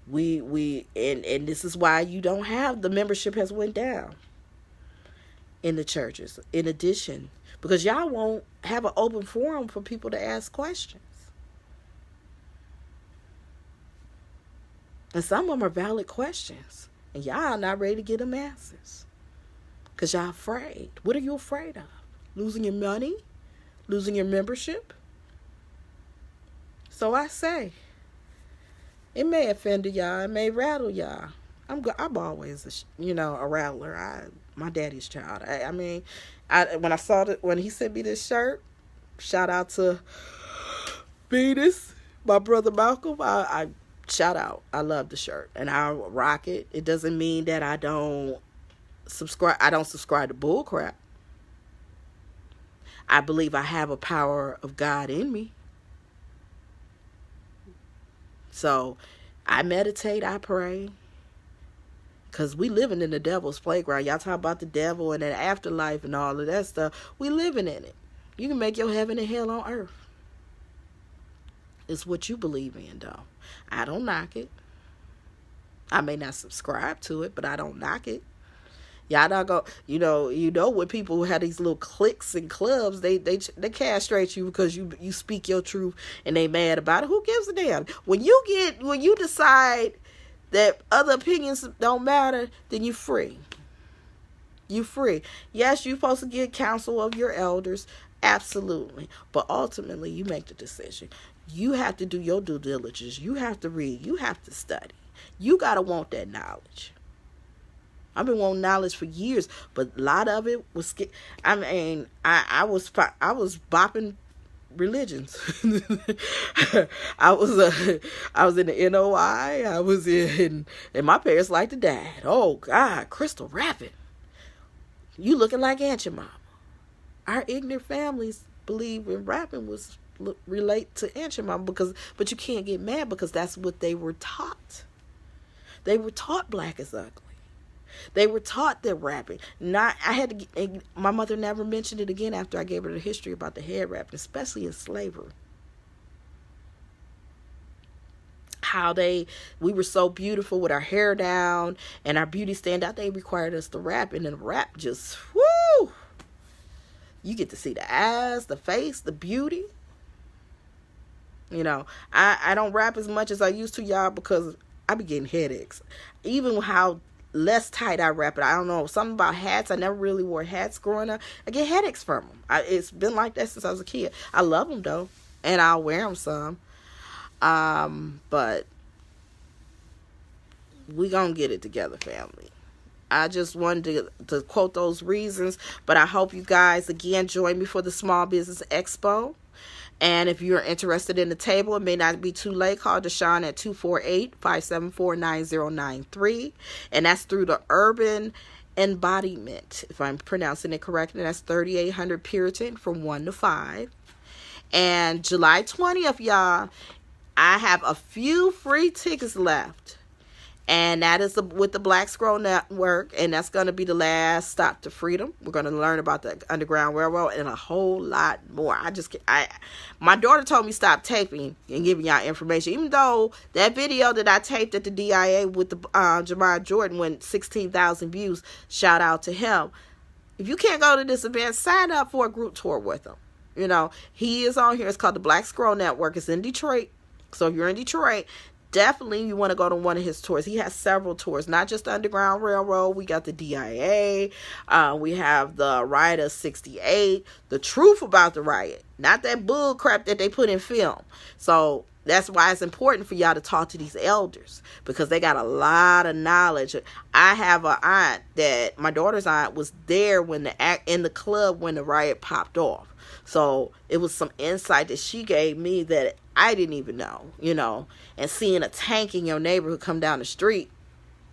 And this is why you don't have the membership has went down in the churches. In addition, because y'all won't have an open forum for people to ask questions. And some of them are valid questions. And y'all not ready to get them answers. Because y'all afraid. What are you afraid of? Losing your money? Losing your membership? So I say, it may offend y'all. It may rattle y'all. I'm always, a rattler. My daddy's child. When he sent me this shirt, shout out to Venus, my brother Malcolm. I shout out. I love the shirt and I rock it. It doesn't mean that I don't subscribe to bull crap. I believe I have a power of God in me. So I meditate, I pray. Because we living in the devil's playground. Y'all talk about the devil and an afterlife and all of that stuff. We living in it. You can make your heaven and hell on earth. It's what you believe in, though. I don't knock it. I may not subscribe to it, but I don't knock it. Y'all not go, when people who have these little cliques and clubs, they castrate you because you speak your truth and they mad about it. Who gives a damn? When you decide that other opinions don't matter, then you're free. You're free. Yes, you're supposed to get counsel of your elders. Absolutely. But ultimately, you make the decision. You have to do your due diligence. You have to read. You have to study. You got to want that knowledge. I've been wanting knowledge for years, but a lot of it was, I was bopping religions. I was in the NOI. I was in, and my parents liked to dance. Oh God, Crystal rapping. You looking like Aunt your mama. Our ignorant families believe in rapping was relate to Aunt your mama but you can't get mad because that's what they were taught. They were taught black is ugly. They were taught that rapping. My mother never mentioned it again after I gave her the history about the head wrapping, especially in slavery. How we were so beautiful with our hair down and our beauty stand out. They required us to rap, and then rap just, whoo! You get to see the eyes, the face, the beauty. I don't rap as much as I used to, y'all, because I be getting headaches. Even how less tight I wrap it. I don't know. Something about hats. I never really wore hats growing up. I get headaches from them. It's been like that since I was a kid. I love them, though. And I'll wear them some. But we gonna get it together, family. I just wanted to quote those reasons. But I hope you guys, again, join me for the Small Business Expo. And if you're interested in the table, it may not be too late. Call Deshawn at 248-574-9093. And that's through the Urban Embodiment, if I'm pronouncing it correctly. That's 3800 Puritan from 1 to 5. And July 20th, y'all, I have a few free tickets left. And that is with the Black Scroll Network. And that's going to be the last stop to freedom. We're going to learn about the Underground Railroad and a whole lot more. My daughter told me stop taping and giving y'all information. Even though that video that I taped at the DIA with the Jamar Jordan went 16,000 views. Shout out to him. If you can't go to this event, sign up for a group tour with him. You know, he is on here. It's called the Black Scroll Network. It's in Detroit. So if you're in Detroit, definitely you want to go to one of his tours. He has several tours, not just the Underground Railroad. We got the DIA. We have the Riot of 68. The truth about the riot. Not that bull crap that they put in film. So that's why it's important for y'all to talk to these elders, because they got a lot of knowledge. I have an aunt that, my daughter's aunt, was there when in the club when the riot popped off. So it was some insight that she gave me that I didn't even know, you know, and seeing a tank in your neighborhood come down the street,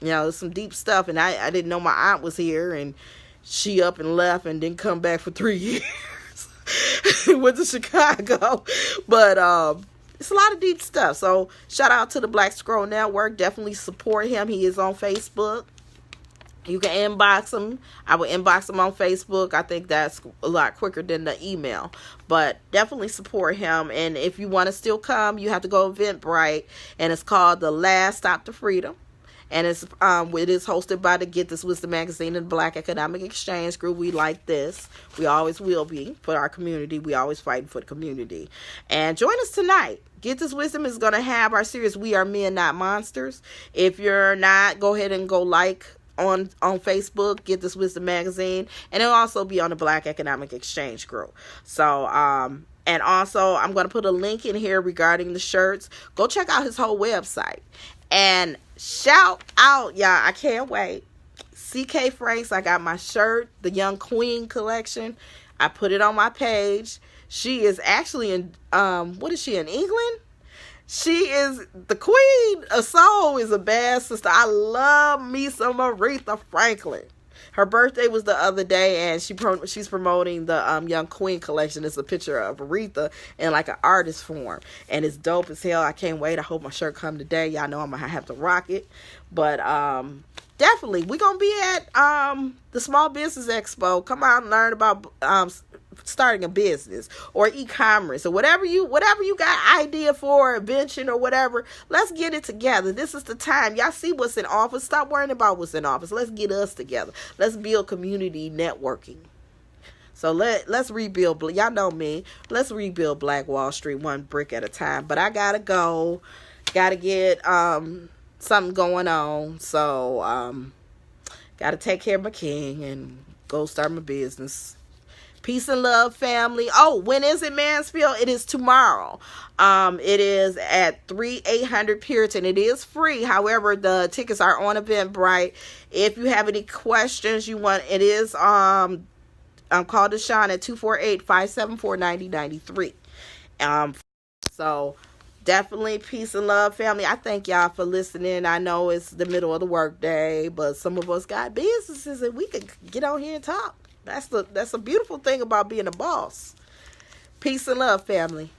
you know, some deep stuff. And I didn't know my aunt was here, and she up and left and didn't come back for 3 years. Went to Chicago. But it's a lot of deep stuff. So shout out to the Black Scroll Network. Definitely support him. He is on Facebook. You can inbox him. I will inbox him on Facebook. I think that's a lot quicker than the email. But definitely support him. And if you want to still come, you have to go Eventbrite. And it's called The Last Stop to Freedom. And it is hosted by the Get This Wisdom magazine and the Black Economic Exchange Group. We like this. We always will be for our community. We always fighting for the community. And join us tonight. Get This Wisdom is going to have our series, We Are Men, Not Monsters. If you're not, go ahead and go like on Facebook, Get This Wisdom magazine, and it'll also be on the Black Economic Exchange Group. So, and also I'm going to put a link in here regarding the shirts. Go check out his whole website. And shout out, y'all, I can't wait. CK Franks, I got my shirt, the Young Queen collection. I put it on my page. She is actually in, what is she, in England? She is the queen of soul, is a bad sister. I love me some Aretha Franklin. Her birthday was the other day, and she's promoting the Young Queen collection. It's a picture of Aretha in like an artist form, and it's dope as hell. I can't wait. I hope my shirt come today. Y'all know I'm gonna have to rock it, but definitely we're gonna be at the Small Business Expo. Come out and learn about starting a business or e-commerce or whatever you got idea for, invention or whatever. Let's get it together. This is the time. Y'all see what's in office. Stop worrying about what's in office. Let's get us together. Let's build community networking. So let's rebuild. Y'all know me. Let's rebuild Black Wall Street one brick at a time. But I gotta go. Gotta get something going on. So gotta take care of my king and go start my business. Peace and love, family. Oh, when is it, Mansfield? It is tomorrow. It is at 3800 Puritan. It is free. However, the tickets are on Eventbrite. If you have any questions, it is call Deshawn at 248-574-9093. So definitely peace and love, family. I thank y'all for listening. I know it's the middle of the workday, but some of us got businesses and we could get on here and talk. That's a beautiful thing about being a boss. Peace and love, family.